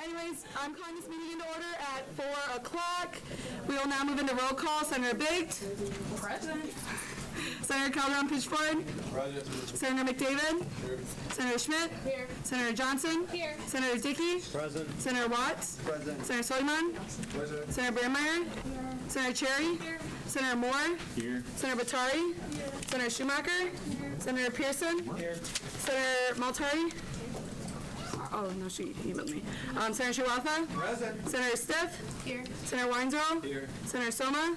Anyways, I'm calling this meeting into order at 4 o'clock. We will now move into roll call. Senator Biggs. Present. Senator Calderon-Pitchford. Present. Senator McDavid. Here. Senator Schmidt. Here. Senator Johnson. Here. Senator Dickey. Present. Senator Watts. Present. Senator Soleiman. Present. Senator Brandmeier. Here. Senator Cherry. Here. Senator Moore. Here. Senator Batari. Here. Senator Schumacher. Here. Senator Pearson. Here. Senator Maltari. Oh, no, she emailed me. Senator Shiwatha? Present. Senator Stiff? Here. Senator Weinzierl? Here. Senator Soma?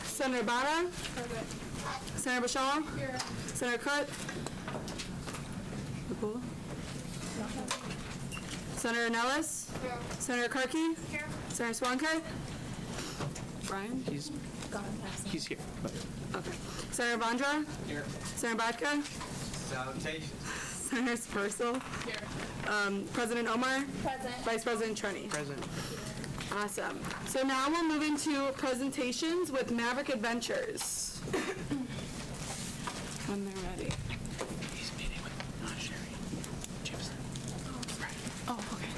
Senator Bada? Present. Senator Bashal? Here. Senator Kutt? Senator Nellis? Here. Senator Karki? Here. Senator Swanka? Brian? He's here. Okay. Senator Vondra? Here. Senator Batka? Salutations. Senator Purcell. Here. President Omar. Present. Vice President Trenny. Present. Awesome. So now we'll move into presentations with Maverick Adventures. When they're ready. He's meeting with Sherry Gibson. Oh, okay.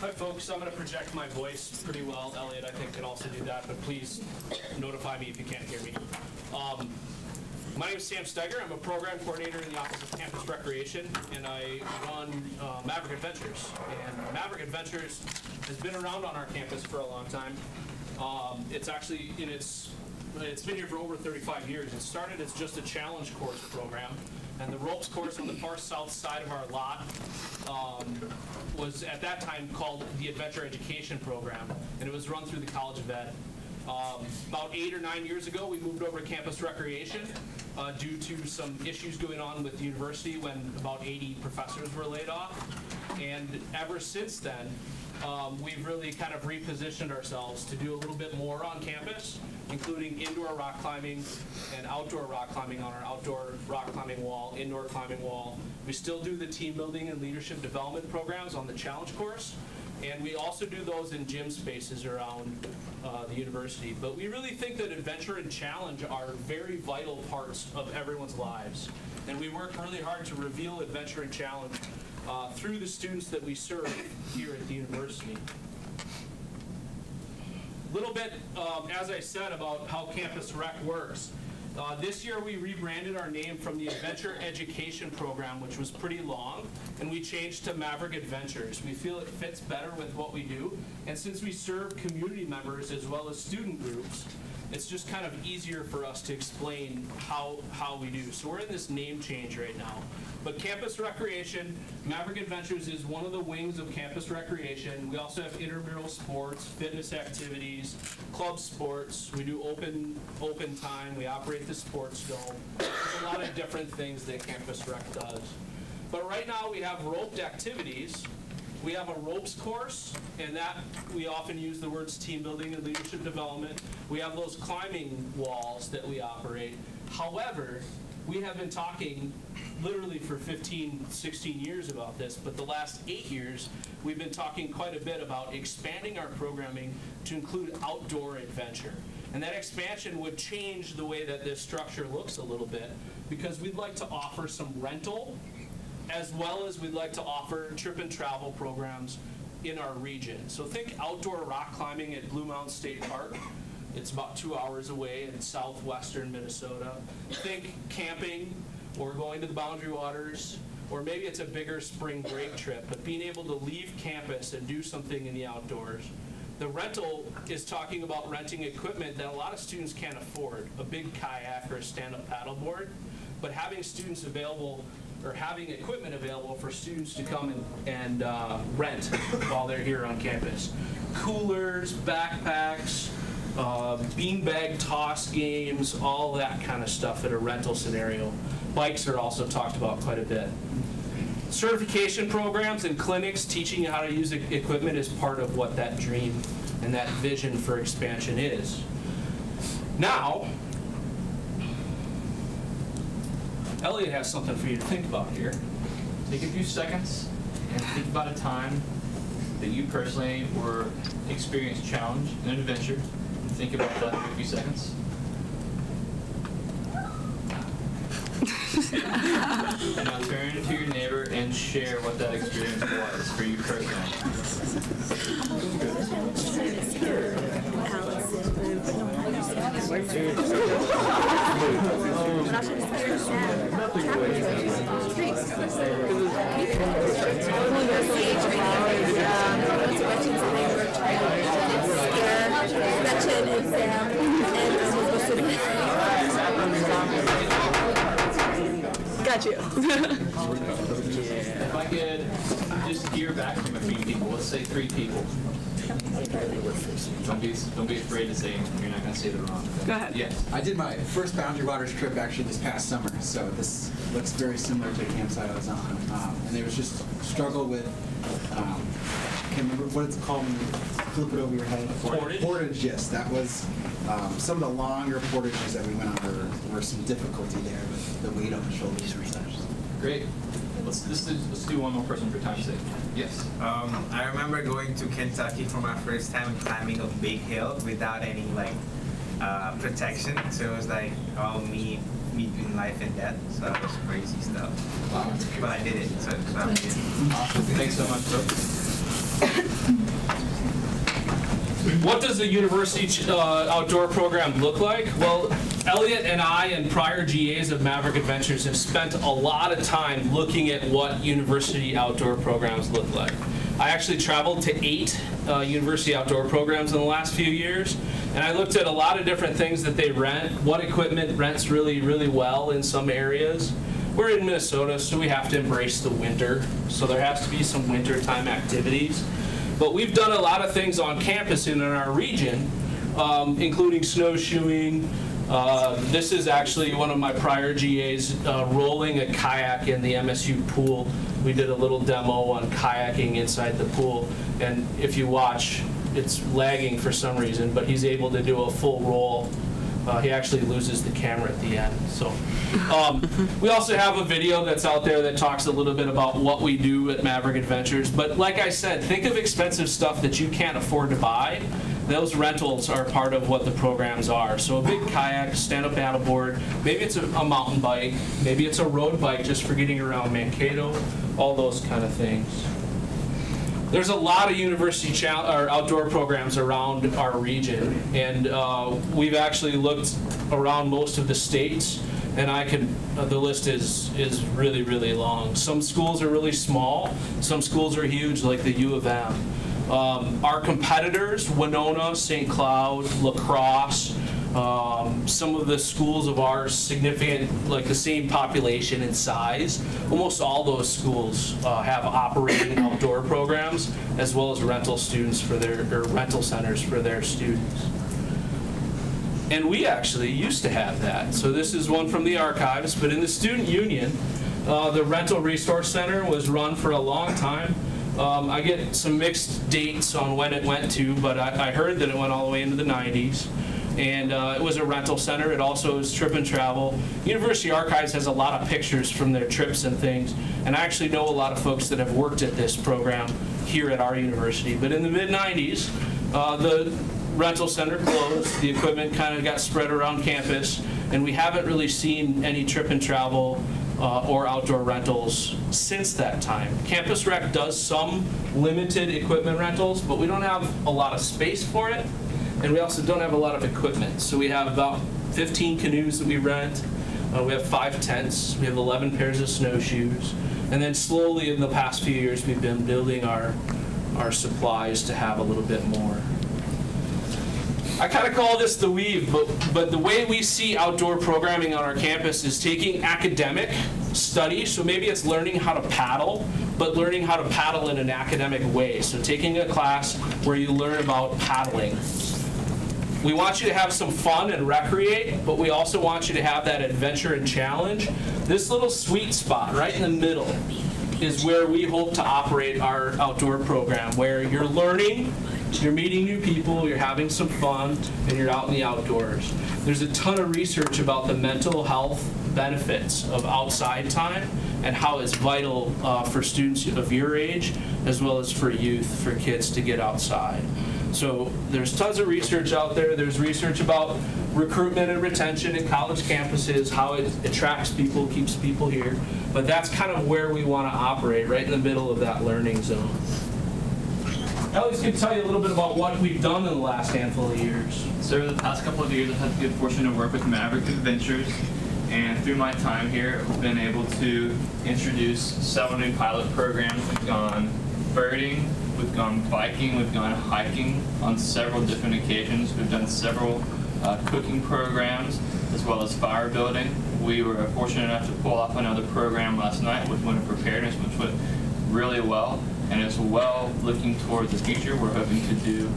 Hi folks, I'm going to project my voice pretty well. Elliot, I think, can also do that, but please notify me if you can't hear me. My name is Sam Steiger. I'm a program coordinator in the Office of Campus Recreation, and I run Maverick Adventures. And Maverick Adventures has been around on our campus for a long time. It's actually it's been here for over 35 years. It started as just a challenge course program, and the ropes course on the far south side of our lot was at that time called the Adventure Education Program, and it was run through the College of Ed. About 8 or 9 years ago, we moved over to Campus Recreation due to some issues going on with the university when about 80 professors were laid off. And ever since then, we've really kind of repositioned ourselves to do a little bit more on campus, including indoor rock climbing and outdoor rock climbing on our outdoor rock climbing wall, indoor climbing wall. We still do the team building and leadership development programs on the challenge course. And we also do those in gym spaces around the university. But we really think that adventure and challenge are very vital parts of everyone's lives. And we work really hard to reveal adventure and challenge through the students that we serve here at the university. A little bit, as I said, about how Campus Rec works. This year we rebranded our name from the Adventure Education Program, which was pretty long, and we changed to Maverick Adventures. We feel it fits better with what we do, and since we serve community members as well as student groups, it's just kind of easier for us to explain how we do. So we're in this name change right now. But Campus Recreation, Maverick Adventures is one of the wings of Campus Recreation. We also have intramural sports, fitness activities, club sports. We do open time. We operate the sports dome. There's a lot of different things that Campus Rec does. But right now we have roped activities. We have a ropes course, and that we often use the words team building and leadership development. We have those climbing walls that we operate. However, we have been talking literally for 15, 16 years about this, but the last 8 years, we've been talking quite a bit about expanding our programming to include outdoor adventure. And that expansion would change the way that this structure looks a little bit, because we'd like to offer some rental, as well as we'd like to offer trip and travel programs in our region. So think outdoor rock climbing at Blue Mountain State Park. It's about 2 hours away in southwestern Minnesota. Think camping or going to the Boundary Waters, or maybe it's a bigger spring break trip, but being able to leave campus and do something in the outdoors. The rental is talking about renting equipment that a lot of students can't afford, a big kayak or a stand-up paddleboard, but having students available or having equipment available for students to come and rent while they're here on campus. Coolers, backpacks, beanbag toss games, all that kind of stuff in a rental scenario. Bikes are also talked about quite a bit. Certification programs and clinics teaching you how to use equipment is part of what that dream and that vision for expansion is. Now, Elliot has something for you to think about here. Take a few seconds and think about a time that you personally were experienced challenge and an adventure. Think about that for a few seconds. And now turn to your neighbor and share what that experience was for you personally. Got you. If I could just hear back from a few people, let's say 3 people. Don't be afraid to say you're not going to say the wrong. Go ahead. Yes. I did my first Boundary Waters trip actually this past summer, so this looks very similar to the campsite I was on. And there was just struggle with, I can't remember what it's called when you flip it over your head. Portage, yes. That was some of the longer portages that we went on were some difficulty there with the weight on the shoulders and such. Great. Let's do one more person for time's sake. Yes. I remember going to Kentucky for my first time climbing a big hill without any protection. So it was like all me between life and death. So that was crazy stuff. Wow. But I did it. So I did it. Awesome. Thanks so much, bro. What does the university outdoor program look like? Well, Elliot and I and prior GAs of Maverick Adventures have spent a lot of time looking at what university outdoor programs look like. I actually traveled to 8 university outdoor programs in the last few years, and I looked at a lot of different things that they rent, what equipment rents really, really well in some areas. We're in Minnesota, so we have to embrace the winter, so there has to be some wintertime activities. But we've done a lot of things on campus and in our region, including snowshoeing. This is actually one of my prior GAs rolling a kayak in the MSU pool. We did a little demo on kayaking inside the pool, and if you watch, it's lagging for some reason, but he's able to do a full roll. He actually loses the camera at the end. So we also have a video that's out there that talks a little bit about what we do at Maverick Adventures. But like I said, think of expensive stuff that you can't afford to buy. Those rentals are part of what the programs are. So a big kayak, stand-up paddleboard, maybe it's a mountain bike, maybe it's a road bike just for getting around Mankato, all those kind of things. There's a lot of university or outdoor programs around our region, and we've actually looked around most of the states, and the list is really, really long. Some schools are really small, some schools are huge, like the U of M. Our competitors, Winona, St. Cloud, La Crosse, some of the schools of ours significant, like the same population and size. Almost all those schools have operating outdoor programs, as well as rental students for rental centers for their students. And we actually used to have that. So this is one from the archives, but in the student union, the rental resource center was run for a long time. I get some mixed dates on when it went to, but I heard that it went all the way into the 90s. And it was a rental center. It also is trip and travel. University Archives has a lot of pictures from their trips and things. And I actually know a lot of folks that have worked at this program here at our university. But in the mid-90s, the rental center closed. The equipment kind of got spread around campus. And we haven't really seen any trip and travel or outdoor rentals since that time. Campus Rec does some limited equipment rentals, but we don't have a lot of space for it. And we also don't have a lot of equipment. So we have about 15 canoes that we rent. We have 5 tents. We have 11 pairs of snowshoes. And then slowly in the past few years, we've been building our supplies to have a little bit more. I kind of call this the weave, but the way we see outdoor programming on our campus is taking academic study, so maybe it's learning how to paddle, but learning how to paddle in an academic way. So taking a class where you learn about paddling. We want you to have some fun and recreate, but we also want you to have that adventure and challenge. This little sweet spot right in the middle is where we hope to operate our outdoor program, where you're learning, you're meeting new people, you're having some fun, and you're out in the outdoors. There's a ton of research about the mental health benefits of outside time and how it's vital for students of your age, as well as for youth, for kids to get outside. So there's tons of research out there. There's research about recruitment and retention in college campuses, how it attracts people, keeps people here. But that's kind of where we want to operate, right in the middle of that learning zone. Elliott's going to tell you a little bit about what we've done in the last handful of years. So over the past couple of years, I've had the good fortune to work with Maverick Adventures. And through my time here, we've been able to introduce several new pilot programs. We've gone birding, we've gone biking, we've gone hiking on several different occasions. We've done several cooking programs, as well as fire building. We were fortunate enough to pull off another program last night with winter preparedness, which went really well. And as well, looking toward the future, we're hoping to do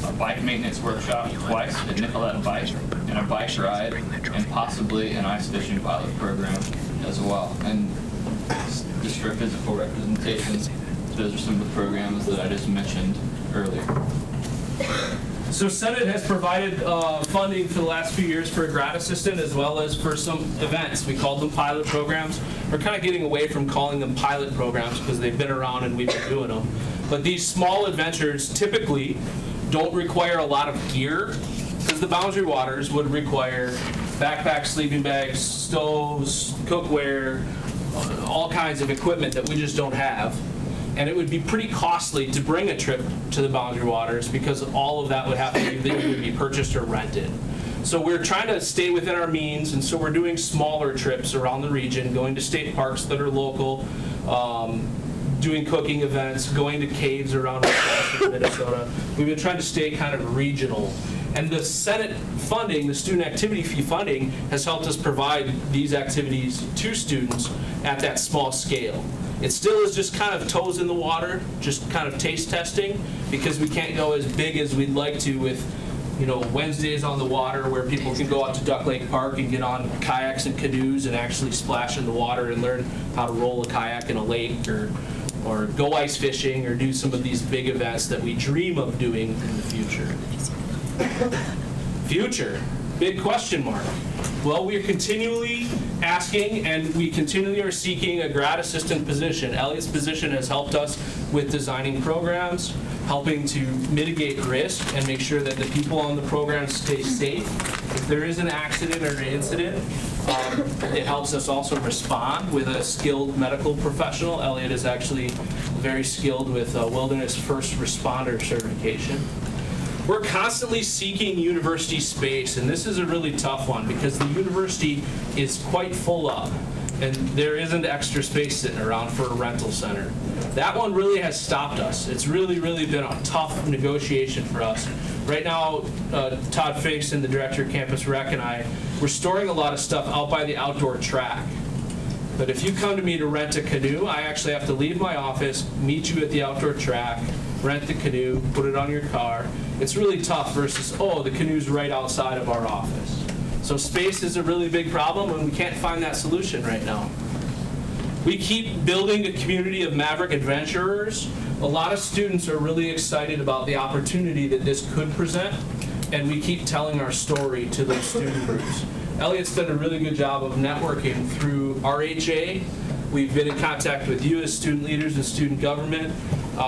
a bike maintenance workshop twice at Nicolette Bike, and a bike ride, and possibly an ice fishing pilot program as well. And just for physical representation, those are some of the programs that I just mentioned earlier. So Senate has provided funding for the last few years for a grad assistant as well as for some events. We called them pilot programs. We're kind of getting away from calling them pilot programs because they've been around and we've been doing them. But these small adventures typically don't require a lot of gear, because the Boundary Waters would require backpacks, sleeping bags, stoves, cookware, all kinds of equipment that we just don't have. And it would be pretty costly to bring a trip to the Boundary Waters because all of that would have to be purchased or rented. So we're trying to stay within our means, and so we're doing smaller trips around the region, going to state parks that are local, doing cooking events, going to caves around Minnesota. We've been trying to stay kind of regional. And the Senate funding, the student activity fee funding, has helped us provide these activities to students at that small scale. It still is just kind of toes in the water, just kind of taste testing, because we can't go as big as we'd like to with, you know, Wednesdays on the water where people can go out to Duck Lake Park and get on kayaks and canoes and actually splash in the water and learn how to roll a kayak in a lake, or go ice fishing, or do some of these big events that we dream of doing in the future. Future, big question mark. Well, we are continually asking, and we continually are seeking a grad assistant position. Elliott's position has helped us with designing programs, helping to mitigate risk and make sure that the people on the program stay safe. If there is an accident or an incident, it helps us also respond with a skilled medical professional. Elliott is actually very skilled with wilderness first responder certification. We're constantly seeking university space, and this is a really tough one because the university is quite full up, and there isn't extra space sitting around for a rental center. That one really has stopped us. It's really been a tough negotiation for us. Right now, Todd Finkson, the director of Campus Rec, and I, we're storing a lot of stuff out by the outdoor track. But if you come to me to rent a canoe, I actually have to leave my office, meet you at the outdoor track, rent the canoe, put it on your car. It's really tough versus, oh, the canoe's right outside of our office. So space is a really big problem, and we can't find that solution right now. We keep building a community of Maverick adventurers. A lot of students are really excited about the opportunity that this could present, and we keep telling our story to those student groups. Elliott's done a really good job of networking through RHA. We've been in contact with you as student leaders and student government.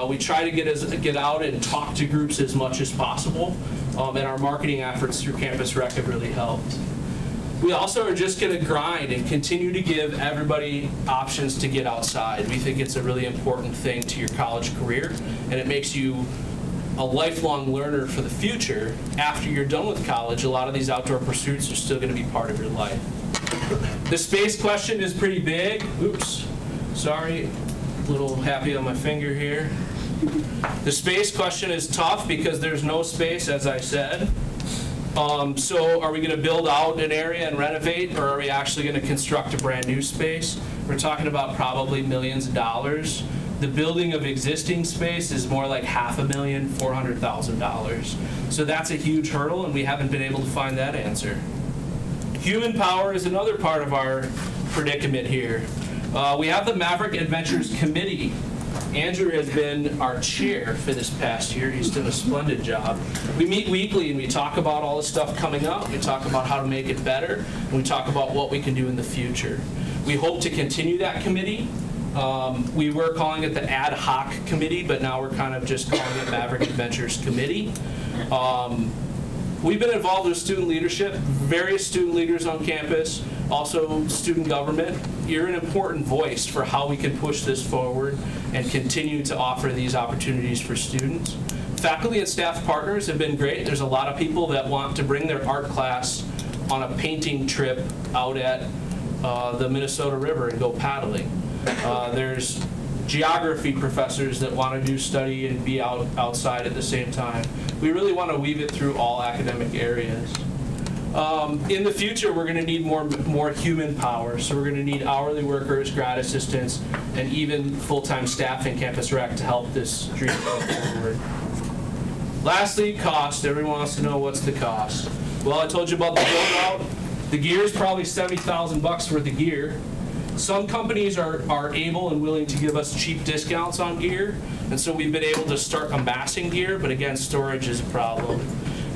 We try to get out and talk to groups as much as possible, and our marketing efforts through Campus Rec have really helped. We also are just going to grind and continue to give everybody options to get outside. We think it's a really important thing to your college career, and it makes you a lifelong learner for the future. After you're done with college, a lot of these outdoor pursuits are still going to be part of your life. The space question is pretty big. Oops, sorry, a little happy on my finger here. The space question is tough because there's no space, as I said. So are we going to build out an area and renovate, or are we actually going to construct a brand new space? We're talking about probably millions of dollars. The building of existing space is more like $500,000, $400,000. So that's a huge hurdle, and we haven't been able to find that answer. Human power is another part of our predicament here. We have the Maverick Adventures Committee. Andrew has been our chair for this past year. He's done a splendid job. We meet weekly and we talk about all the stuff coming up. We talk about how to make it better, and we talk about what we can do in the future. We hope to continue that committee. We were calling it the Ad Hoc Committee, but now we're kind of just calling it Maverick Adventures Committee. We've been involved with student leadership, various student leaders on campus, also student government. You're an important voice for how we can push this forward and continue to offer these opportunities for students. Faculty and staff partners have been great. There's a lot of people that want to bring their art class on a painting trip out at the Minnesota River and go paddling. There's geography professors that want to do study and be outside at the same time. We really want to weave it through all academic areas. In the future, we're going to need more human power. So we're going to need hourly workers, grad assistants, and even full-time staff in Campus Rec to help this dream go forward. Lastly, cost. Everyone wants to know what's the cost. Well, I told you about the build out. The gear is probably $70,000 worth of gear. Some companies are able and willing to give us cheap discounts on gear, and so we've been able to start amassing gear, but again, storage is a problem.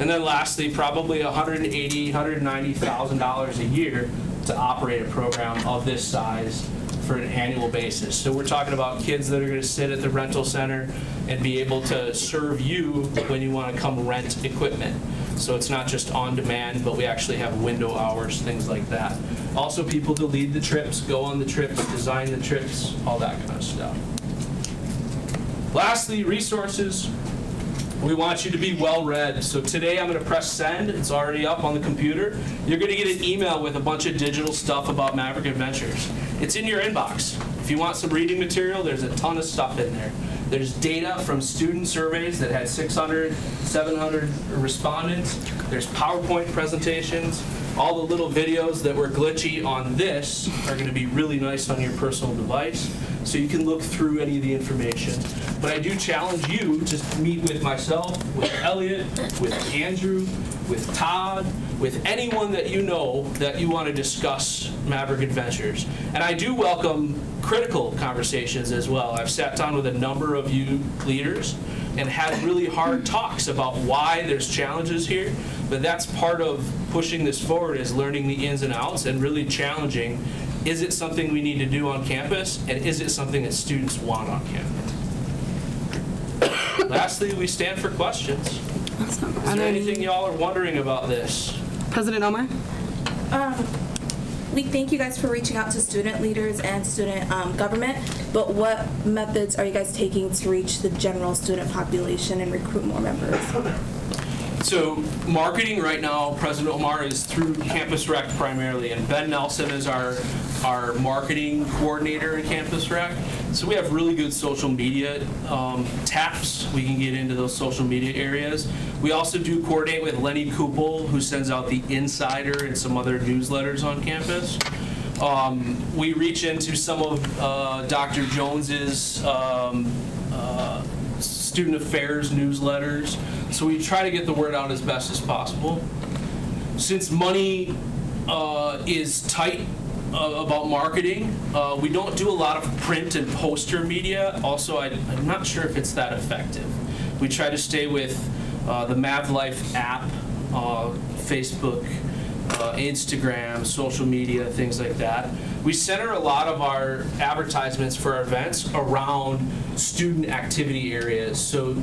And then lastly, probably $180,000, $190,000 a year to operate a program of this size for an annual basis. So we're talking about kids that are going to sit at the rental center and be able to serve you when you want to come rent equipment. So it's not just on demand, but we actually have window hours, things like that. Also people to lead the trips, go on the trips, design the trips, all that kind of stuff. Lastly, resources. We want you to be well-read. So today I'm going to press send. It's already up on the computer. You're going to get an email with a bunch of digital stuff about Maverick Adventures. It's in your inbox. If you want some reading material, there's a ton of stuff in there. There's data from student surveys that had 600, 700 respondents. There's PowerPoint presentations. All the little videos that were glitchy on this are going to be really nice on your personal device, so you can look through any of the information. But I do challenge you to meet with myself, with Elliot, with Andrew, with Todd, with anyone that you know that you want to discuss Maverick Adventures. And I do welcome critical conversations as well. I've sat down with a number of you leaders and had really hard talks about why there's challenges here, but that's part of pushing this forward, is learning the ins and outs and really challenging, is it something we need to do on campus, and is it something that students want on campus? Lastly, we stand for questions. Awesome. Is there anything y'all are wondering about this? President Omar? We thank you guys for reaching out to student leaders and student government, but what methods are you guys taking to reach the general student population and recruit more members? So marketing right now, President Omar, is through Campus Rec primarily, and Ben Nelson is our marketing coordinator at Campus Rec. So we have really good social media taps. We can get into those social media areas. We also do coordinate with Lenny Kupel, who sends out the Insider and some other newsletters on campus. We reach into some of Dr. Jones's student affairs newsletters. So we try to get the word out as best as possible. Since money is tight about marketing, we don't do a lot of print and poster media. Also, I'm not sure if it's that effective. We try to stay with the MAVLife app, Facebook, Instagram, social media, things like that. We center a lot of our advertisements for our events around student activity areas. So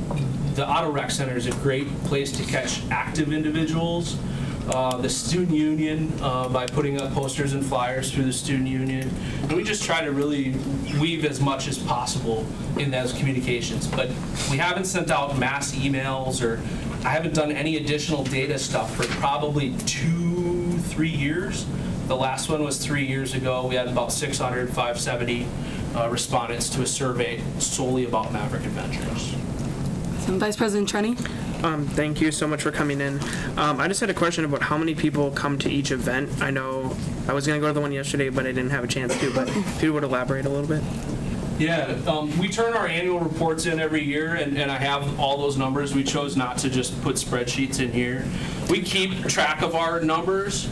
the Auto Rec Center is a great place to catch active individuals. The Student Union, by putting up posters and flyers through the Student Union. And we just try to really weave as much as possible in those communications. But we haven't sent out mass emails, or I haven't done any additional data stuff for probably 2-3 years. The last one was 3 years ago. We had about 570 respondents to a survey solely about Maverick Adventures. Vice President Trenny? Thank you so much for coming in. I just had a question about how many people come to each event. I know I was going to go to the one yesterday, but I didn't have a chance to. But if you would elaborate a little bit. Yeah, we turn our annual reports in every year, and I have all those numbers. We chose not to just put spreadsheets in here. We keep track of our numbers.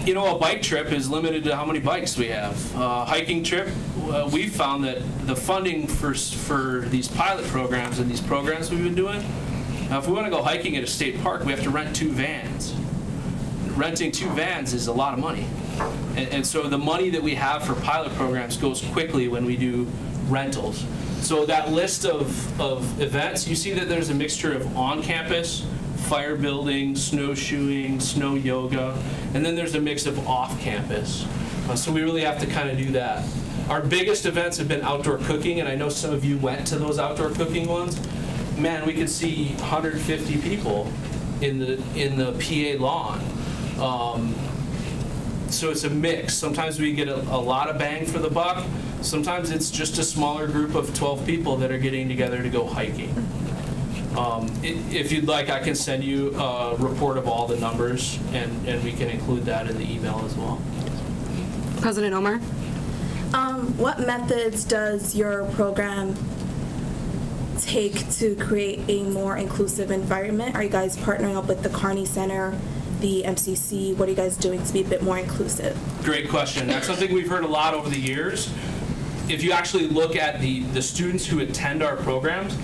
You know, a bike trip is limited to how many bikes we have. Hiking trip, we found that the funding for these pilot programs and these programs we've been doing, if we want to go hiking at a state park, we have to rent 2 vans. renting 2 vans is a lot of money. And so the money that we have for pilot programs goes quickly when we do rentals. So that list of events, you see that there's a mixture of on-campus, fire building, snowshoeing, snow yoga, and then there's a mix of off-campus. So we really have to kind of do that. Our biggest events have been outdoor cooking, and I know some of you went to those outdoor cooking ones. Man, we could see 150 people in the PA lawn. So it's a mix. Sometimes we get a lot of bang for the buck. Sometimes it's just a smaller group of 12 people that are getting together to go hiking. If you'd like, I can send you a report of all the numbers, and we can include that in the email as well. President Omar? What methods does your program take to create a more inclusive environment? Are you guys partnering up with the Carney Center, the MCC? What are you guys doing to be a bit more inclusive? Great question. That's something we've heard a lot over the years. If you actually look at the students who attend our programs,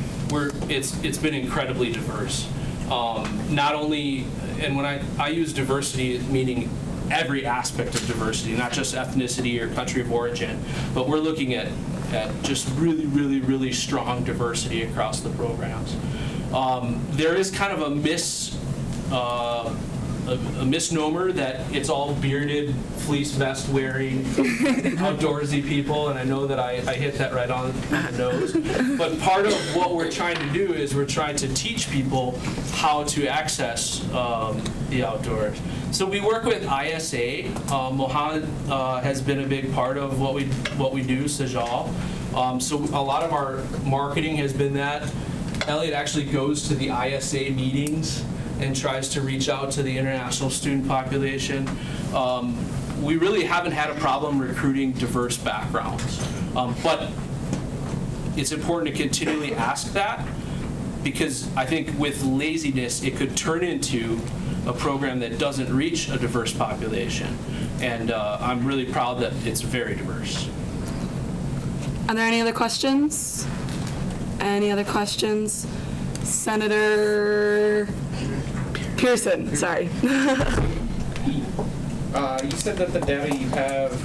it's been incredibly diverse. Not only, and when I use diversity, meaning every aspect of diversity, not just ethnicity or country of origin, but we're looking at just really, really, really strong diversity across the programs. There is kind of a misnomer that it's all bearded, fleece vest wearing, outdoorsy people, and I know that I hit that right on the nose. But part of what we're trying to do is we're trying to teach people how to access the outdoors. So we work with ISA. Mohammed has been a big part of what we do, Sajal. So a lot of our marketing has been that. Elliot actually goes to the ISA meetings and tries to reach out to the international student population. We really haven't had a problem recruiting diverse backgrounds. But it's important to continually ask that, because I think with laziness, it could turn into a program that doesn't reach a diverse population. And I'm really proud that it's very diverse. Are there any other questions? Any other questions? Senator Pearson, sorry. You said that the data you have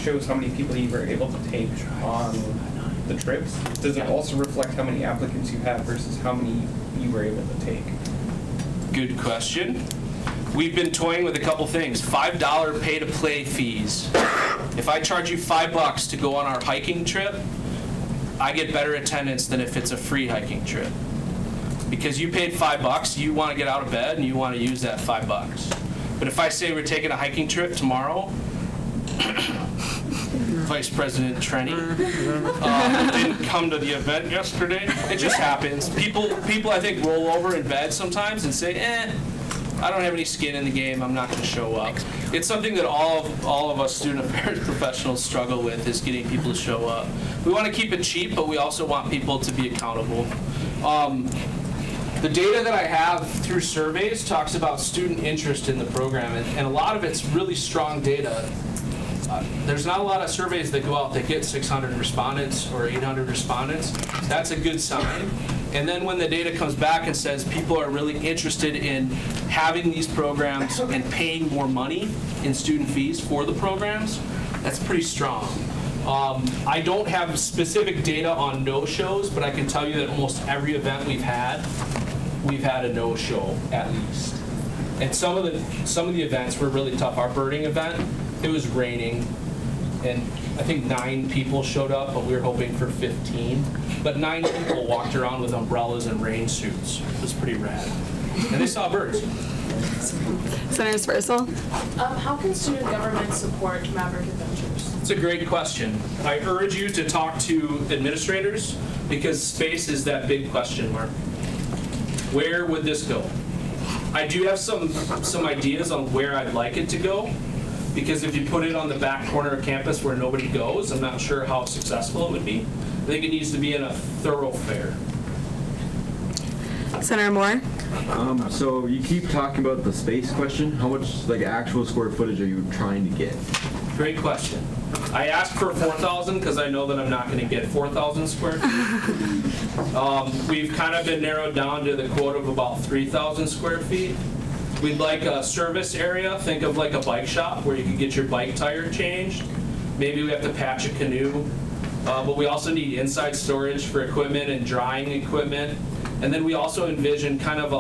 shows how many people you were able to take on the trips. Does it also reflect how many applicants you have versus how many you were able to take? Good question. We've been toying with a couple things. $5 pay-to-play fees. If I charge you $5 to go on our hiking trip, I get better attendance than if it's a free hiking trip. Because you paid $5, you want to get out of bed and you want to use that $5. But if I say we're taking a hiking trip tomorrow, Vice President Trenny didn't come to the event yesterday. It just happens. People I think roll over in bed sometimes and say, I don't have any skin in the game, I'm not going to show up. It's something that all of us student affairs professionals struggle with, is getting people to show up. We want to keep it cheap, but we also want people to be accountable. The data that I have through surveys talks about student interest in the program, and a lot of it's really strong data. There's not a lot of surveys that go out that get 600 respondents or 800 respondents. That's a good sign. And then when the data comes back and says people are really interested in having these programs and paying more money in student fees for the programs, that's pretty strong. I don't have specific data on no-shows, but I can tell you that almost every event we've had a no-show at least. And some of the events were really tough. Our birding event, it was raining, and I think 9 people showed up, but we were hoping for 15. But 9 people walked around with umbrellas and rain suits. It was pretty rad. And they saw birds. Senator Spursel? How can student government support Maverick Adventures? It's a great question. I urge you to talk to administrators, because space is that big question mark. Where would this go? I do have some ideas on where I'd like it to go, because if you put it on the back corner of campus where nobody goes, I'm not sure how successful it would be. I think it needs to be in a thoroughfare. Senator Moore? So you keep talking about the space question. How much actual square footage are you trying to get? Great question. I asked for 4,000 because I know that I'm not going to get 4,000 square feet. We've kind of been narrowed down to the quote of about 3,000 square feet. We'd like a service area, think of like a bike shop where you can get your bike tire changed. Maybe we have to patch a canoe, but we also need inside storage for equipment and drying equipment. And then we also envision kind of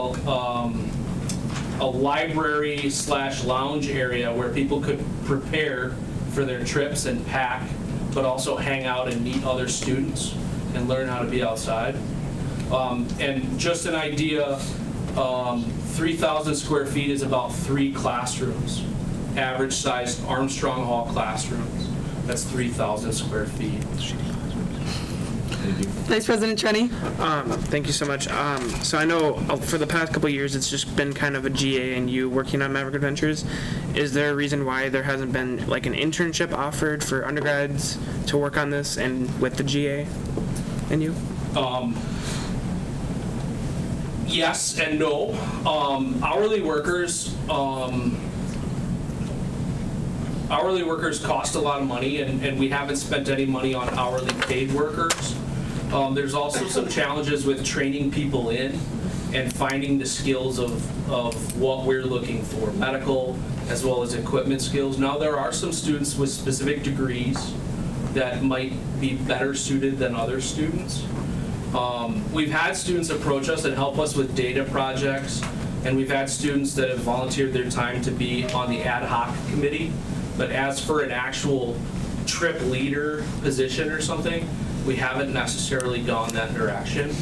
a library / lounge area where people could prepare for their trips and pack, but also hang out and meet other students and learn how to be outside. And just an idea, 3,000 square feet is about 3 classrooms, average sized Armstrong Hall classrooms. That's 3,000 square feet. Vice President Trenny. Thank you so much. So I know for the past couple of years it's just been kind of a GA and you working on Maverick Adventures. Is there a reason why there hasn't been like an internship offered for undergrads to work on this and with the GA and you? Yes and no. Hourly workers cost a lot of money, and we haven't spent any money on hourly paid workers. There's also some challenges with training people in and finding the skills of what we're looking for, medical as well as equipment skills. Now, there are some students with specific degrees that might be better suited than other students. We've had students approach us and help us with data projects, and we've had students that have volunteered their time to be on the ad hoc committee. But as for an actual trip leader position or something, we haven't necessarily gone that direction.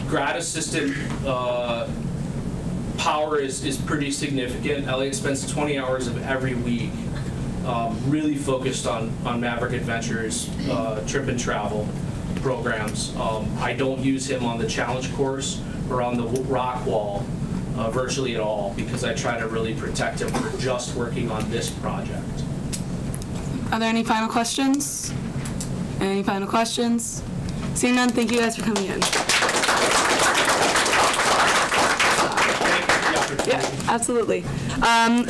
Grad assistant power is pretty significant. Elliot spends 20 hours of every week really focused on Maverick Adventures trip and travel programs. I don't use him on the challenge course or on the rock wall virtually at all, because I try to really protect him for just working on this project. Are there any final questions? Any final questions? Seeing none, thank you guys for coming in. Yeah, absolutely.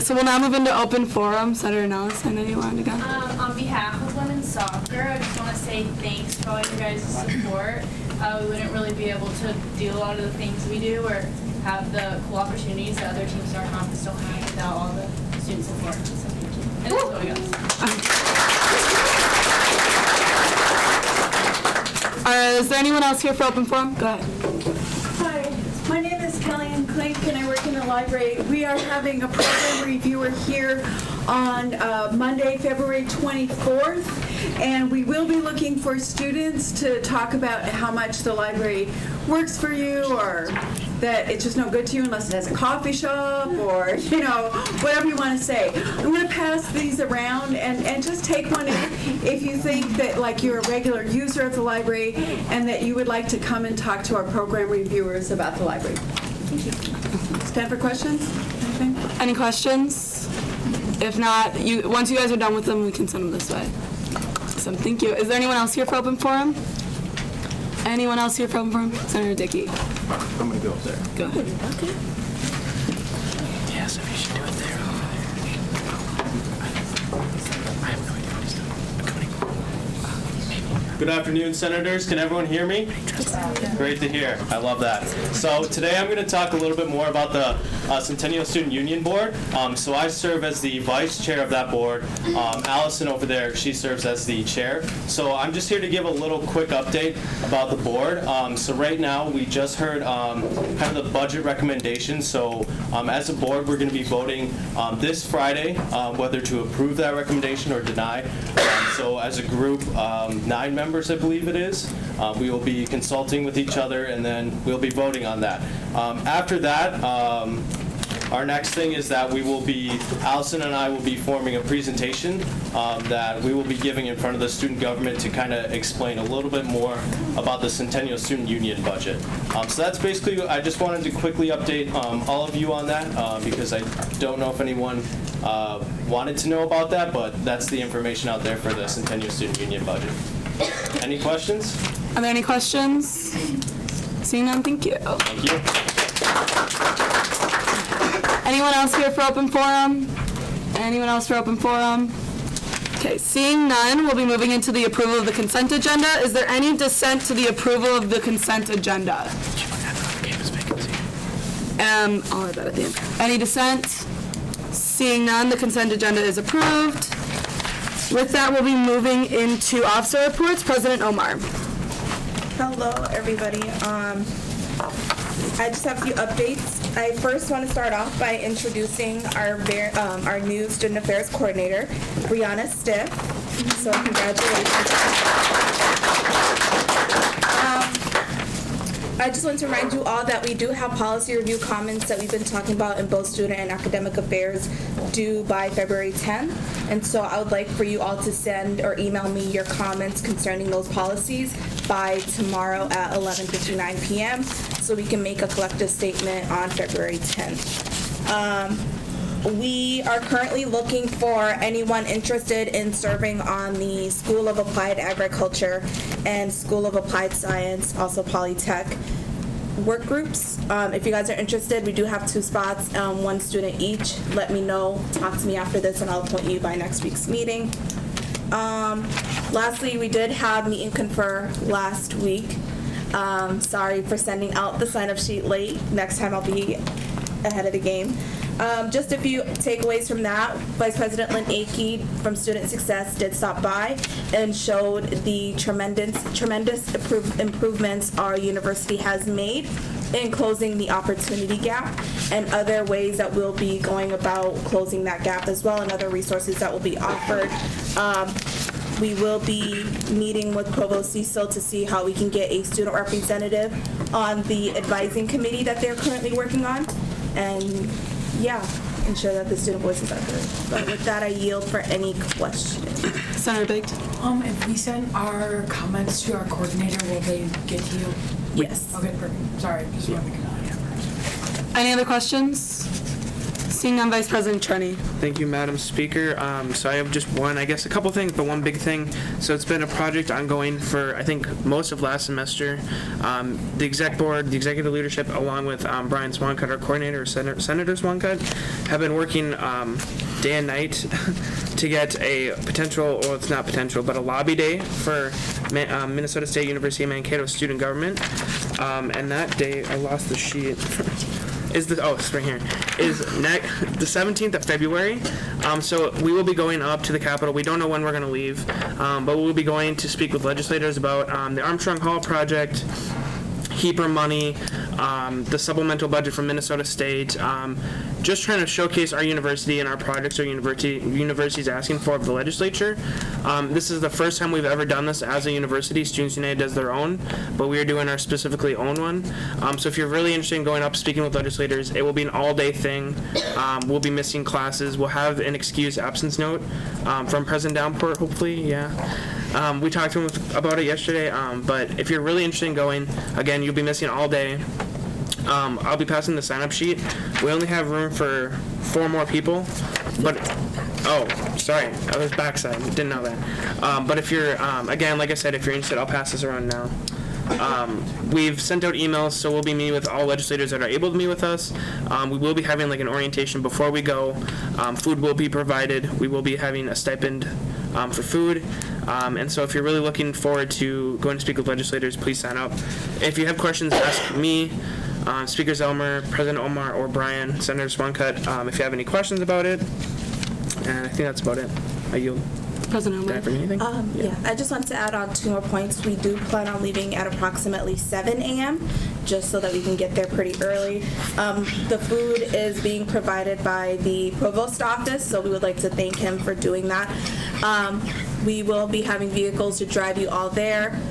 So we'll now move into open forum. Senator Nellis, I know you wanted to go. On behalf of women's soccer, I just want to say thanks for all you guys' support. We wouldn't really be able to do a lot of the things we do or have the cool opportunities that other teams in our conference don't have without all the student support. So thank you. And that's what we got. Is there anyone else here for open forum? Go ahead. Hi, my name is Kellyanne Klink and I work in the library. We are having a program reviewer here on Monday, February 24th, and we will be looking for students to talk about how much the library works for you, or that it's just no good to you unless it has a coffee shop, or, you know, whatever you want to say. I'm going to pass these around and just take one if you think that, like, you're a regular user of the library and that you would like to come and talk to our program reviewers about the library. Thank you. Stand for questions? Anything? Any questions? If not, once you guys are done with them, we can send them this way. So thank you. Is there anyone else here for open forum? Anyone else here for open forum? Senator Dickey. I'm gonna go up there. Go ahead. Okay. Yeah, so you should do it there. I have no idea what he's doing. Good afternoon, Senators. Can everyone hear me? Great to hear. I love that. So today I'm going to talk a little bit more about the Centennial Student Union Board. So I serve as the vice chair of that board. Allison over there, she serves as the chair. So I'm just here to give a little quick update about the board. So right now we just heard kind of the budget recommendations. So as a board, we're going to be voting this Friday whether to approve that recommendation or deny. So as a group, 9 members, I believe it is, we will be consulting with each other, and then we'll be voting on that. After that, our next thing is that Allison and I will be forming a presentation that we will be giving in front of the student government to kind of explain a little bit more about the Centennial Student Union budget. So that's basically, I just wanted to quickly update all of you on that because I don't know if anyone wanted to know about that, but that's the information out there for the Centennial Student Union budget. Any questions? Are there any questions? Seeing none, thank you. Thank you. Anyone else here for open forum? Anyone else for open forum? Okay, seeing none, we'll be moving into the approval of the consent agenda. Is there any dissent to the approval of the consent agenda? I'll add that at the end. Any dissent? Seeing none, the consent agenda is approved. With that, we'll be moving into officer reports. President Omar. Hello, everybody. I just have a few updates. I first want to start off by introducing our new student affairs coordinator, Brianna Stiff. So congratulations. I just want to remind you all that we do have policy review comments that we've been talking about in both student and academic affairs due by February 10th. And so I would like for you all to send or email me your comments concerning those policies by tomorrow at 11:59 p.m. so we can make a collective statement on February 10th. We are currently looking for anyone interested in serving on the School of Applied Agriculture and School of Applied Science, also Polytech, work groups. If you guys are interested, we do have 2 spots, 1 student each. Let me know, talk to me after this, and I'll appoint you by next week's meeting. Lastly, we did have meet and confer last week. Sorry for sending out the sign-up sheet late. Next time I'll be ahead of the game. Just a few takeaways from that. Vice President Lynn Akey from Student Success did stop by and showed the tremendous improvements our university has made in closing the opportunity gap and other ways that we'll be going about closing that gap as well, and other resources that will be offered. We will be meeting with Provost Cecil to see how we can get a student representative on the advising committee that they're currently working on, and ensure that the student voices are heard. But with that, I yield for any questions. Senator Biggs. If we send our comments to our coordinator, will they get to you? Yes. Okay, perfect. Sorry, just wanted to know. Any other questions? Seeing none, Vice President Trenny. Thank you, Madam Speaker. So I have just one, I guess a couple things, but one big thing. So it's been a project ongoing for, I think, most of last semester. The exec board, the executive leadership, along with Brian Swancutt, our coordinator, Senator Swancutt, have been working day and night to get a potential, well, it's not potential, but a lobby day for Minnesota State University of Mankato student government. And that day, I lost the sheet. It's right here, is the 17th of February. So we will be going up to the Capitol. We don't know when we're going to leave, but we'll be going to speak with legislators about the Armstrong Hall project, HEAPR money, the supplemental budget from Minnesota State, just trying to showcase our university and our projects our university is asking for of the legislature. This is the first time we've ever done this as a university. Students United does their own, but we are doing our specifically own one. So if you're really interested in going up, speaking with legislators, it will be an all-day thing. We'll be missing classes. We'll have an excused absence note from President Downport, hopefully, we talked to him about it yesterday, but if you're really interested in going, again, you'll be missing all day. I'll be passing the sign-up sheet. We only have room for 4 more people, but, sorry, I was backside, didn't know that. But if you're, again, like I said, if you're interested, I'll pass this around now. We've sent out emails, so we'll be meeting with all legislators that are able to meet with us. We will be having like an orientation before we go. Food will be provided. We will be having a stipend for food. And so if you're really looking forward to going to speak with legislators, please sign up. If you have questions, ask me, Speaker Zelmer, President Omar, or Brian, Senator Swancutt, if you have any questions about it. And I think that's about it. I yield. President Omar. Did I forget anything? I just want to add on 2 more points. We do plan on leaving at approximately 7 a.m. just so that we can get there pretty early. The food is being provided by the provost office, so we would like to thank him for doing that. We will be having vehicles to drive you all there.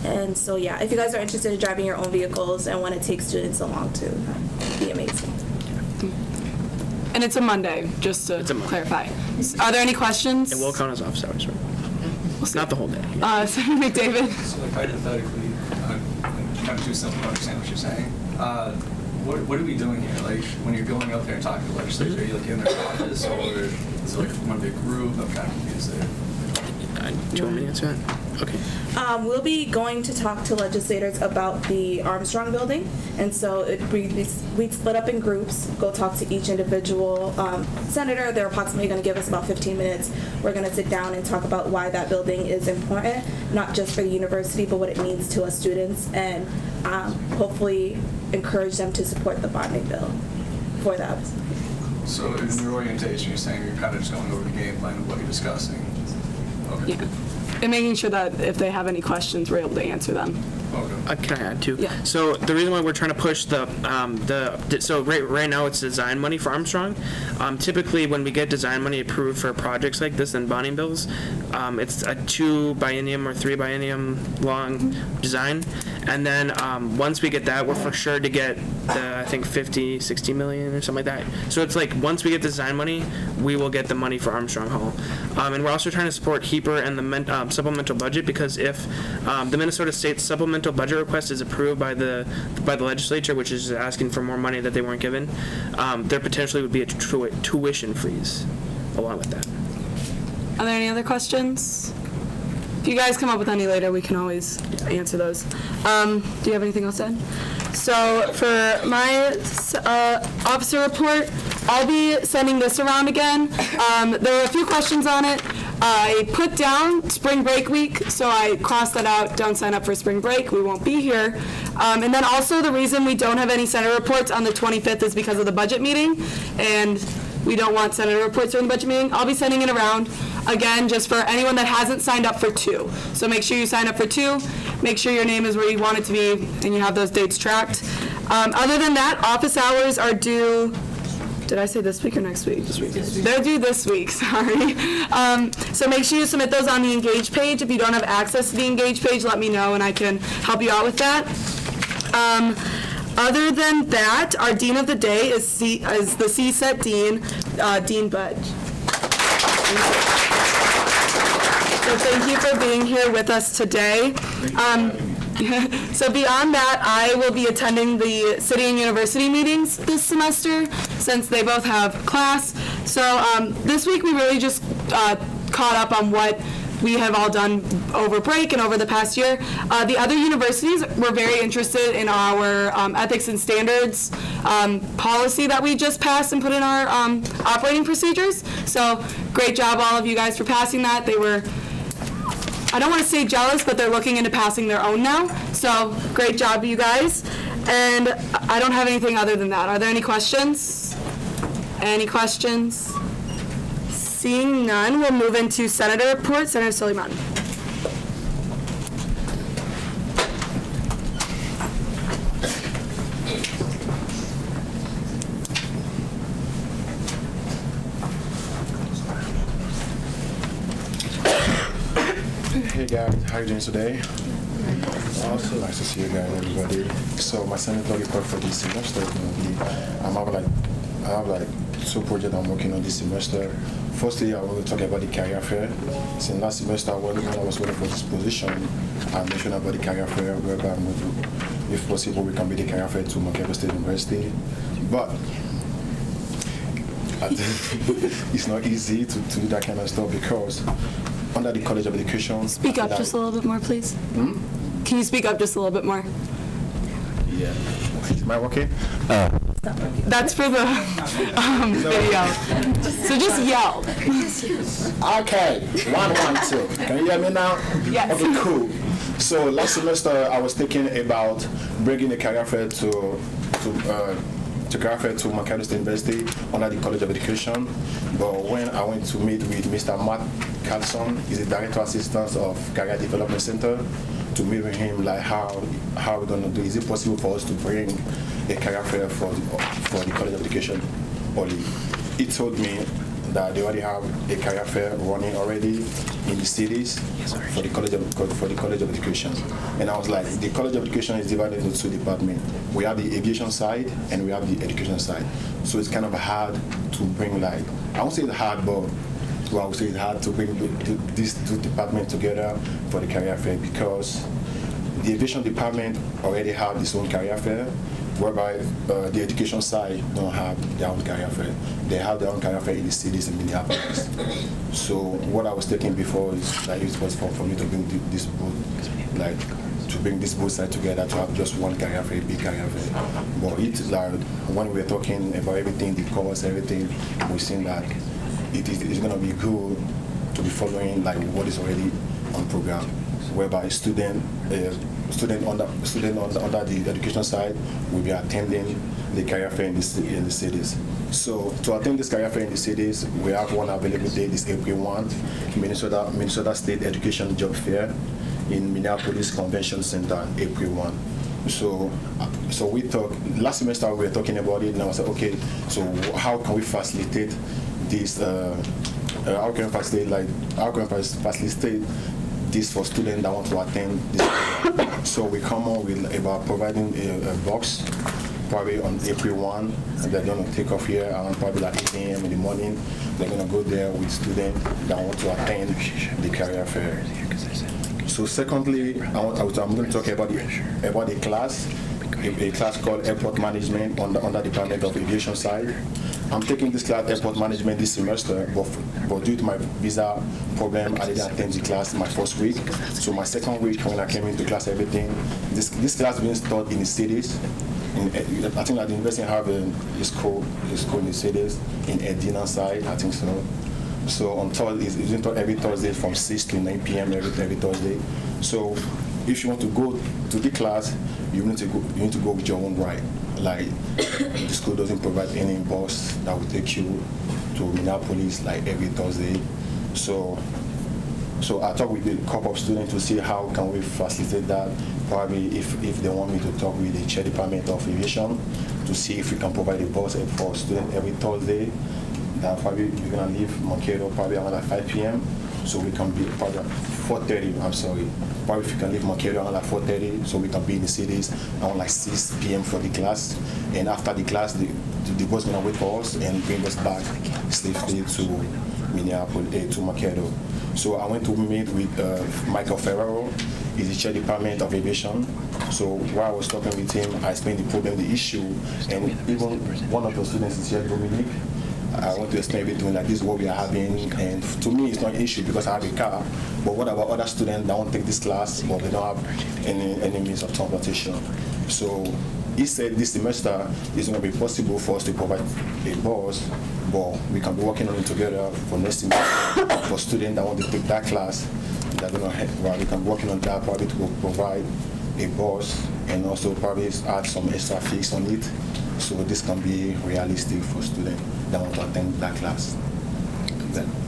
And so, if you guys are interested in driving your own vehicles and want to take students along too, that'd be amazing. And it's a Monday, just to clarify. Are there any questions? It will count as office hours, right? Not the whole day. Senator McDavid. So like hypothetically, kind of too simple to understand what you're saying. What are we doing here? Like when you're going up there and talking to the legislature, are you like in their office or is it like one big group? I'm kind of confused there. Do you want me to answer that? Okay. We'll be going to talk to legislators about the Armstrong building, and so we split up in groups, go talk to each individual senator. They're approximately going to give us about 15 minutes. We're going to sit down and talk about why that building is important, not just for the university, but what it means to us students, and hopefully encourage them to support the bonding bill for that. So in your orientation, you're saying you're kind of just going over the game plan of what you're discussing. Okay. Yeah. And making sure that if they have any questions, we're able to answer them. Can I add too? Yeah. So the reason why we're trying to push so right now it's design money for Armstrong. Typically when we get design money approved for projects like this and bonding bills, it's a 2 biennium or 3 biennium long design, and then once we get that, we're for sure to get the, I think 50, 60 million or something like that. So it's like once we get design money, we will get the money for Armstrong Hall, and we're also trying to support HEAPR and the supplemental budget, because if the Minnesota State supplemental budget request is approved by the legislature, which is asking for more money that they weren't given, there potentially would be a tuition freeze along with that. Are there any other questions? If you guys come up with any later, we can always answer those. Do you have anything else to add? So for my officer report, I'll be sending this around again. There are a few questions on it. I put down spring break week, so I crossed that out. Don't sign up for spring break. We won't be here. And then also the reason we don't have any Senate reports on the 25th is because of the budget meeting, and we don't want Senate reports during the budget meeting. I'll be sending it around again just for anyone that hasn't signed up for 2. So make sure you sign up for 2. Make sure your name is where you want it to be, and you have those dates tracked. Other than that, office hours are due. Did I say this week or next week? This week. They're due this week, sorry. So make sure you submit those on the Engage page. If you don't have access to the Engage page, let me know and I can help you out with that. Other than that, our Dean of the Day is the CSET Dean, Dean Budge. So thank you for being here with us today. So beyond that, I will be attending the city and university meetings this semester since they both have class. So this week we really just caught up on what we have all done over break and over the past year. The other universities were very interested in our ethics and standards policy that we just passed and put in our operating procedures. So great job all of you guys for passing that. They were, I don't want to say jealous, but they're looking into passing their own now. So great job, you guys. And I don't have anything other than that. Are there any questions? Any questions? Seeing none, we'll move into Senator report. Senator Suleiman. Hey guys, how are you doing today? Also nice to see you guys, everybody. So my senator report for this semester is going to be, I have like 2 projects I'm working on this semester. Firstly, I will talk about the career fair. Since last semester, when I was waiting for this position, I mentioned about the career fair, whereby I'm going to, if possible, we can be the career fair to Maverick State University. But it's not easy to do that kind of stuff because under the College of Education. Speak up just a little bit more, please. Can you speak up just a little bit more? Yeah. Am I okay? That's for the video. So just yell. Okay. 1, 1, 2. Can you hear me now? Yes. Okay, cool. So last semester I was thinking about bringing a career fair to Maverick State University under the College of Education. But when I went to meet with Mr. Matt Carlson, he's the Director Assistant of Career Development Center, to meet with him like how we're gonna do. Is it possible for us to bring a career fair for the College of Education only? He told me that they already have a career fair running already in the cities for the College of Education. And I was like, the College of Education is divided into 2 departments. We have the aviation side and we have the education side. So it's kind of hard to bring, like, I won't say it's hard, but I would say it's hard to bring these 2 departments together for the career fair because the aviation department already have its own career fair, whereby the education side don't have their own career fair. They have their own career fair in the cities in Minneapolis. So what I was thinking before is like it was for me to bring this both, like to bring this both sides together to have just one career fair, big career fair. But it's like when we were talking about everything, the course, everything, we seen that it's gonna be good to be following like what is already on program, whereby student under the education side will be attending the career fair in the cities. So to attend this career fair in the cities, we have one available date is April 1, Minnesota State Education Job Fair in Minneapolis Convention Center, April 1. So we talked last semester. We were talking about it, and I said, okay, so how can we facilitate this? How can we facilitate this for students that want to attend this? So we come on with about providing a box, probably on April 1. And they're going to take off here around probably like 8 a.m. in the morning. They're going to go there with students that want to attend the career fair. So secondly, I'm going to talk about a class called Airport Management on the Department of Aviation side. I'm taking this class, Airport Management, this semester, but due to my visa problem, I didn't attend the class my first week. So my second week, when I came into class, everything, this class being taught in the cities. I think at the University of Harvard is school in the cities, in Edina side, I think so. So on Thursday, it's being taught every Thursday from 6 to 9 p.m. every Thursday. So if you want to go to the class, you need to go with your own ride. Like the school doesn't provide any bus that will take you to Minneapolis like every Thursday. So I talked with a couple of students to see how can we facilitate that. Probably if they want me to talk with the chair department of aviation to see if we can provide a bus for students every Thursday. That probably we're gonna leave Mankato probably around like 5 p.m. So we can be probably 4:30. I'm sorry. Probably if you can leave Mankato around like 4:30, so we can be in the cities around like 6 p.m. for the class. And after the class, the bus gonna wait for us and bring us back safely to Minneapolis, to Mankato. So I went to meet with Michael Ferraro. He's the chair department of aviation. So while I was talking with him, I explained the problem, the issue, and even one of the students is here, Dominique. I want to explain everything like this is what we are having, and to me it's not an issue because I have a car. But what about other students that want to take this class but they don't have any means of transportation? So he said this semester it's going to be possible for us to provide a bus, but we can be working on it together for next semester for students that want to take that class. They're going to we can be working on that probably to provide a bus and also probably add some extra fees on it. So this can be realistic for students that want to attend that class.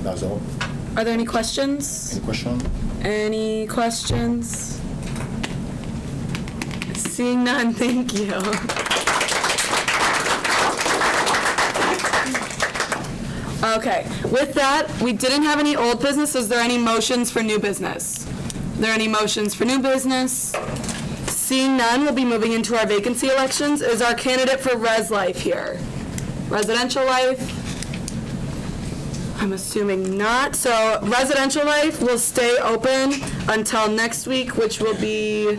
That's all. Are there any questions? Any question? Any questions? Seeing none, thank you. Okay, with that, we didn't have any old business. Is there any motions for new business? Are there any motions for new business? Seeing none, we'll be moving into our vacancy elections. Is our candidate for Res Life here? Residential Life? I'm assuming not. So Residential Life will stay open until next week, which will be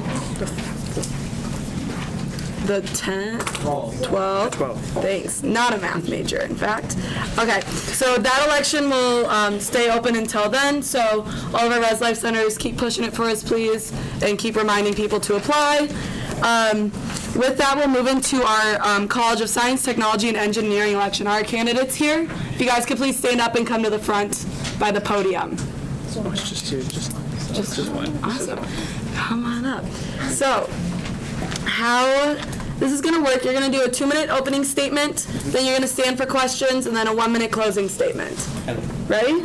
the 10th? 12th? Thanks. Not a math major, in fact. Okay, so that election will stay open until then. So all of our Res Life centers, keep pushing it for us, please, and keep reminding people to apply. With that, we'll move into our College of Science, Technology, and Engineering election. Our candidates here, if you guys could please stand up and come to the front by the podium. Just two, just one. Awesome. Come on up. So, how this is going to work, you're going to do a 2-minute opening statement, then you're going to stand for questions, and then a 1-minute closing statement. Ready?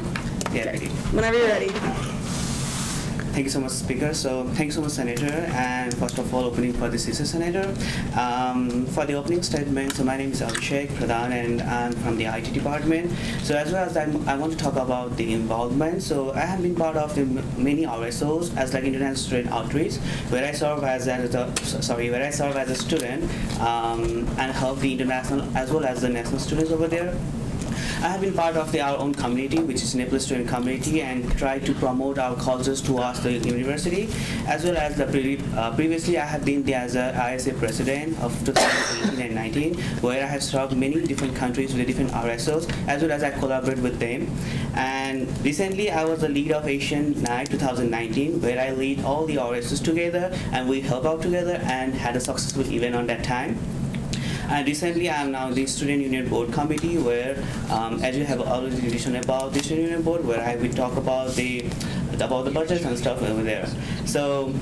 Yeah, ready. Whenever you're ready. Thank you so much, Speaker. So thank you so much, Senator. And first of all, opening for the CC Senator. For the opening statement, so my name is Abhishek Pradhan, and I'm from the IT department. So as well as I want to talk about the involvement. So I have been part of the many RSOs as like International Student Outreach, where I serve as a student and help the international as well as the national students over there. I have been part of our own community, which is Nepal student community, and try to promote our cultures towards the university, as well as the previously I have been as a ISA president of 2018 and 19, where I have served many different countries with different RSOs, as well as I collaborate with them. And recently I was the lead of Asian Night 2019, where I lead all the RSOs together, and we help out together and had a successful event on that time. And recently, I am now the Student Union Board Committee, where, as you have already mentioned about the Student Union Board, where I will talk about the budgets and stuff over there. So,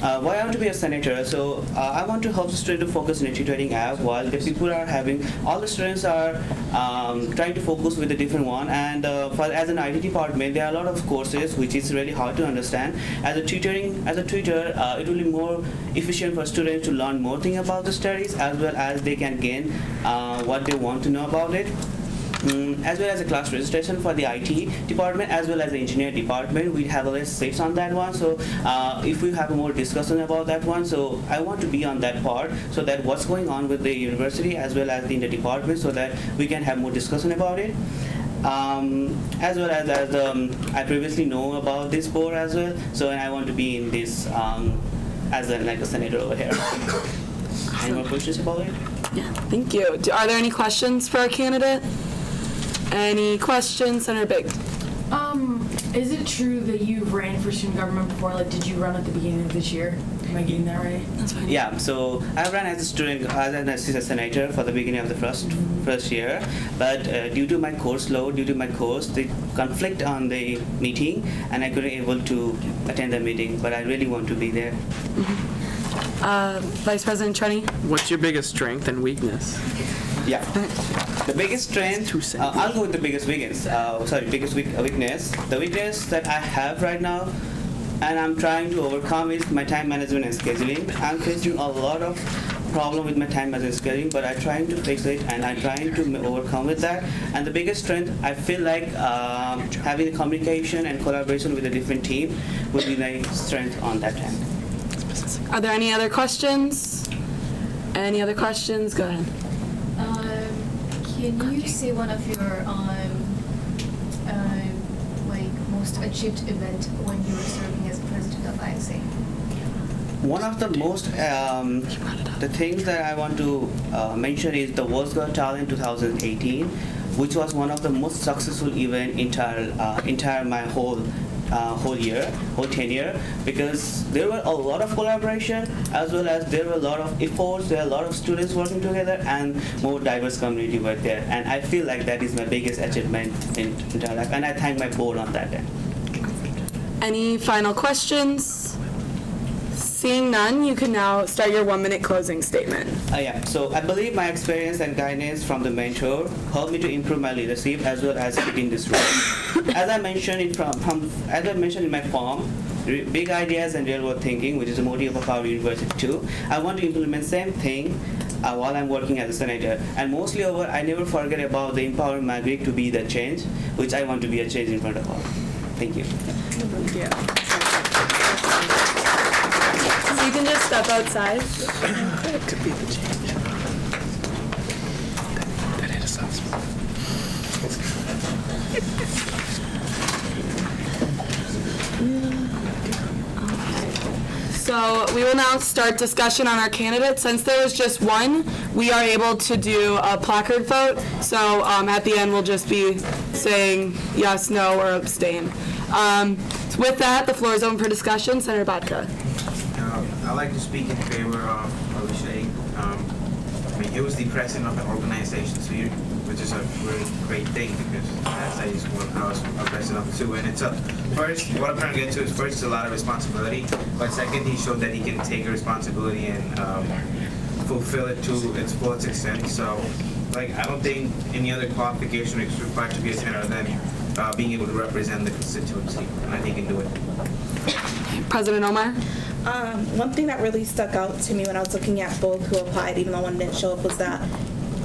why I want to be a senator? So I want to help the student to focus in a tutoring app while the people are having, all the students are trying to focus with a different one. And as an IT department, there are a lot of courses which is really hard to understand. As a tutor, it will be more efficient for students to learn more things about the studies, as well as they can gain what they want to know about it. As well as a class registration for the IT department as well as the engineer department, we have a list 6 on that one. So if we have more discussion about that one, so I want to be on that part, so that what's going on with the university as well as in the department, so that we can have more discussion about it. As well as I previously know about this board as well, so I want to be in this as a senator over here. Any more questions about it? Yeah, thank you. Are there any questions for our candidate? Any questions, Senator Bigg? Is it true that you ran for student government before? Like, did you run at the beginning of this year? Am I getting that right? That's fine. Yeah, so I ran as a student, as an assistant senator for the beginning of the first year, but due to my course load, due to my course, the conflict on the meeting, and I couldn't able to attend the meeting, but I really want to be there. Vice President Trenny? What's your biggest strength and weakness? Yeah. The biggest strength, I'll go with the biggest weakness. Biggest weakness. The weakness that I have right now, and I'm trying to overcome, is my time management and scheduling. I'm facing a lot of problem with my time management and scheduling, but I'm trying to fix it, and I'm trying to overcome with that. And the biggest strength, I feel like having communication and collaboration with a different team would be my strength on that time. Are there any other questions? Any other questions? Go ahead. Can you say one of your most achieved event when you were serving as president of ISA? One of the most the things that I want to mention is the World's Got Talent 2018, which was one of the most successful event entire my whole tenure, because there were a lot of collaboration, as well as there were a lot of efforts, there are a lot of students working together, and more diverse community were there. And I feel like that is my biggest achievement in entire life, and I thank my board on that end. Any final questions? Seeing none, you can now start your 1-minute closing statement. Yeah, so I believe my experience and guidance from the mentor helped me to improve my leadership as well as fit this role. As I mentioned in my form, big ideas and real world thinking, which is a motive of our university too. I want to implement same thing while I'm working as a senator. And mostly I never forget about the empowering MAVRIK to be the change, which I want to be a change in front of all. Thank you. So you can just step outside. That could be the change. That hit a soft spot. So we will now start discussion on our candidates. Since there was just one, we are able to do a placard vote. So at the end, we'll just be saying yes, no, or abstain. So with that, the floor is open for discussion. Senator Badka. I'd like to speak in favor of Abhishek. He was the president of an organization, so which is a really great thing, because as I was a president of two, and it's first, what I'm trying to get to is first, it's a lot of responsibility, but second, he showed that he can take a responsibility and fulfill it to its fullest extent. So, I don't think any other qualification is required to be a senator than being able to represent the constituency, and I think he can do it. President Omar? One thing that really stuck out to me when I was looking at both who applied, even though one didn't show up, was that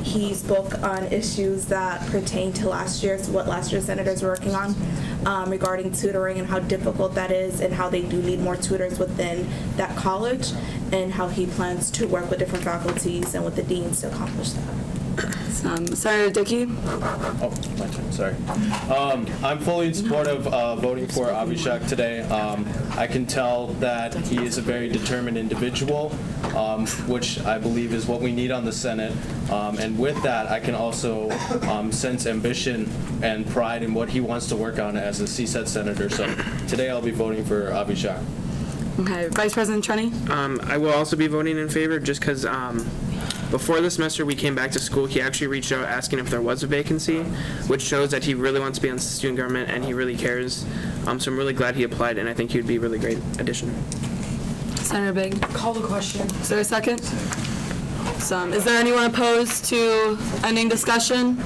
he spoke on issues that pertain to what last year's senators were working on regarding tutoring and how difficult that is, and how they do need more tutors within that college, and how he plans to work with different faculties and with the deans to accomplish that. Senator Dickey? Oh, my turn, sorry. I'm fully in support of voting for Abhishek today. I can tell that he is a very determined individual, which I believe is what we need on the Senate. And with that, I can also sense ambition and pride in what he wants to work on as a CSET senator. So today I'll be voting for Abhishek. Okay, Vice President Trenny? I will also be voting in favor, just because before the semester we came back to school, he actually reached out asking if there was a vacancy, which shows that he really wants to be on student government and he really cares. So I'm really glad he applied, and I think he would be a really great addition. Senator Big. Call the question. Is there a second? Is there anyone opposed to ending discussion?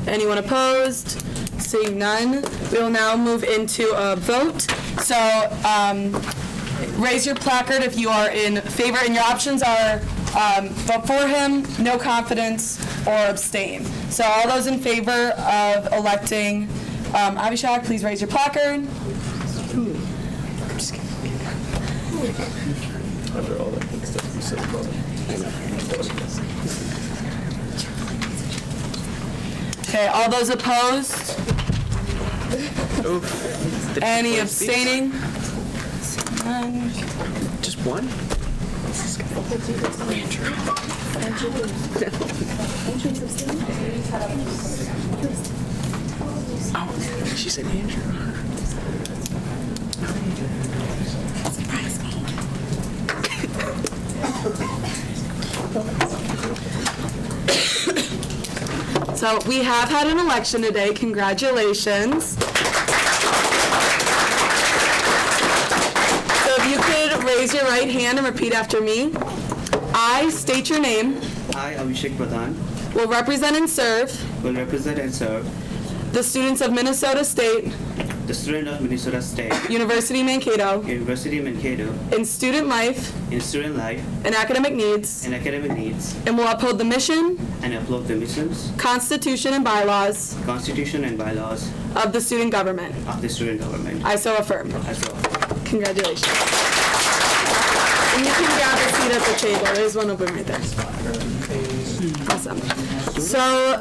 Anyone opposed? Seeing none, we will now move into a vote. So raise your placard if you are in favor, and your options are vote for him, no confidence, or abstain. So all those in favor of electing Abhishek, please raise your placard. After all that good stuff you said about it. Okay, all those opposed? Any abstaining? None. Just one? Oh, she said Andrew. Surprise me. So we have had an election today. Congratulations. So if you could raise your right hand and repeat after me. I state your name. I, Abhishek Pradhan. Will represent and serve. Will represent and serve. The students of Minnesota State. The student of Minnesota State. University Mankato. University Mankato. In student life. In student life. And academic needs. And academic needs. And will uphold the mission. And uphold the missions. Constitution and bylaws. Constitution and bylaws. Of the student government. Of the student government. I so affirm. I so affirm. Congratulations. And you can grab a seat at the table. There's one open right there. Awesome. So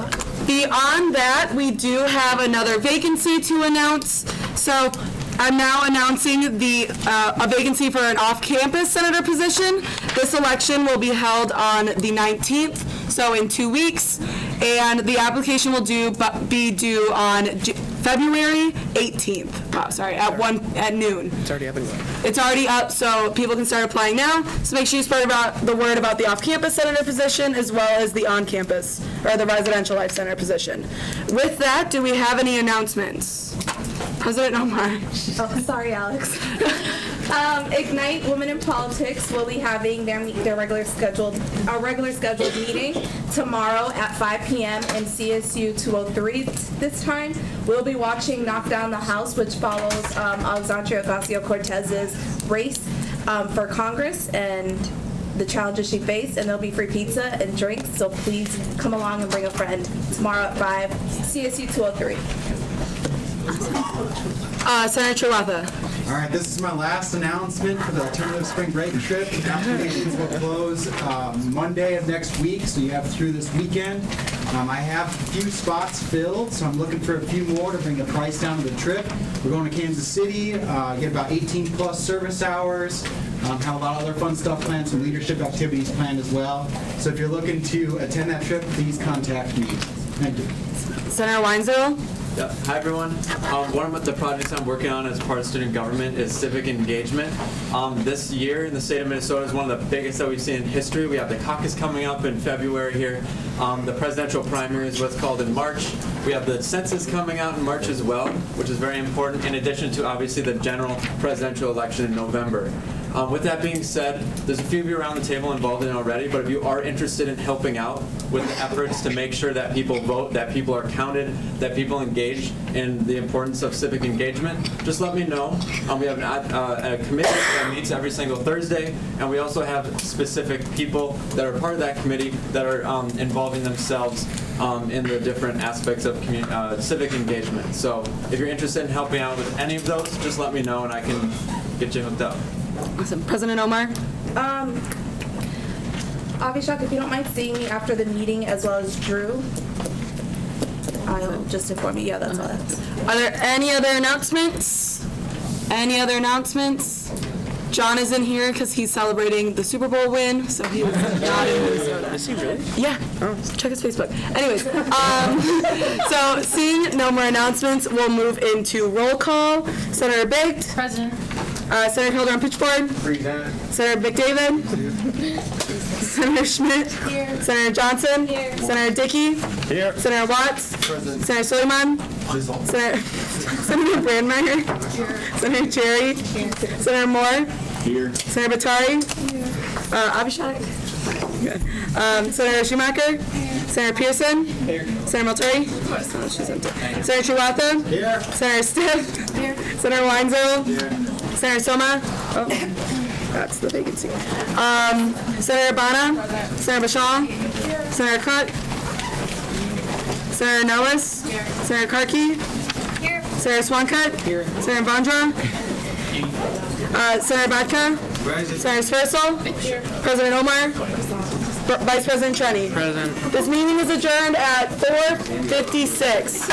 beyond that, we do have another vacancy to announce. So I'm now announcing a vacancy for an off-campus senator position. This election will be held on the 19th, so in 2 weeks, and the application will be due on February 18th. Wow, sorry, at noon. It's already up and going. It's already up, so people can start applying now. So make sure you spread the word about the off-campus senator position as well as the on-campus, or the residential life center position. With that, do we have any announcements? President Omar. Oh, sorry, Alex. Ignite Women in Politics will be having their regular scheduled meeting tomorrow at 5 p.m. in CSU 203 this time. We'll be watching Knock Down the House, which follows Alexandria Ocasio-Cortez's race for Congress and the challenges she faced, and there'll be free pizza and drinks, so please come along and bring a friend tomorrow at 5, CSU 203. Senator Chihuahua. All right, this is my last announcement for the alternative spring break trip. Applications will close Monday of next week, so you have through this weekend. I have a few spots filled, so I'm looking for a few more to bring the price down to the trip. We're going to Kansas City, get about 18 plus service hours, have a lot of other fun stuff planned, some leadership activities planned as well. So if you're looking to attend that trip, please contact me. Thank you. Senator Weinzel. Yeah. Hi everyone. One of the projects I'm working on as part of student government is civic engagement. This year in the state of Minnesota is one of the biggest that we've seen in history. We have the caucus coming up in February here. The presidential primary is what's called in March. We have the census coming out in March as well, which is very important, in addition to obviously the general presidential election in November. With that being said, there's a few of you around the table involved in it already, but if you are interested in helping out with the efforts to make sure that people vote, that people are counted, that people engage in the importance of civic engagement, just let me know. We have a committee that meets every single Thursday, and we also have specific people that are part of that committee that are involving themselves in the different aspects of civic engagement. So if you're interested in helping out with any of those, just let me know and I can get you hooked up. Awesome. President Omar? Abhishek, if you don't mind seeing me after the meeting as well as Drew, I'll just inform you. Yeah, that's all that. Are there any other announcements? Any other announcements? John is in here because he's celebrating the Super Bowl win, so he was not in Minnesota. Is he really? Yeah. Oh. Check his Facebook. Anyways, so seeing no more announcements, we'll move into roll call. Senator Biggs. Present. Senator Calderon-Pitchford. Present. Senator McDavid. Senator Schmidt. Here. Senator Johnson. Here. Senator Dickey. Here. Senator Watts. Present. Senator Suleiman. Senator Brandmeier. Here. Senator Cherry. Here. Senator Moore. Here. Senator Batari. Abhishek. Senator Schumacher. Senator Pearson. Here. Senator Multuri. Senator Chiwatha. Here. Senator Stiff. Here. Senator Weinzel. Here. Senator Soma. Oh, that's the vacancy. Senator Bana. Senator Bashal. Here. Senator Cutt. Senator Nellis. Here. Senator Karki. Here. Senator Swankut. Here. Senator Vondra. Senator Badka. Senator Spursel. Here. President Omar. Vice President Trenny. Present. This meeting is adjourned at 4:56.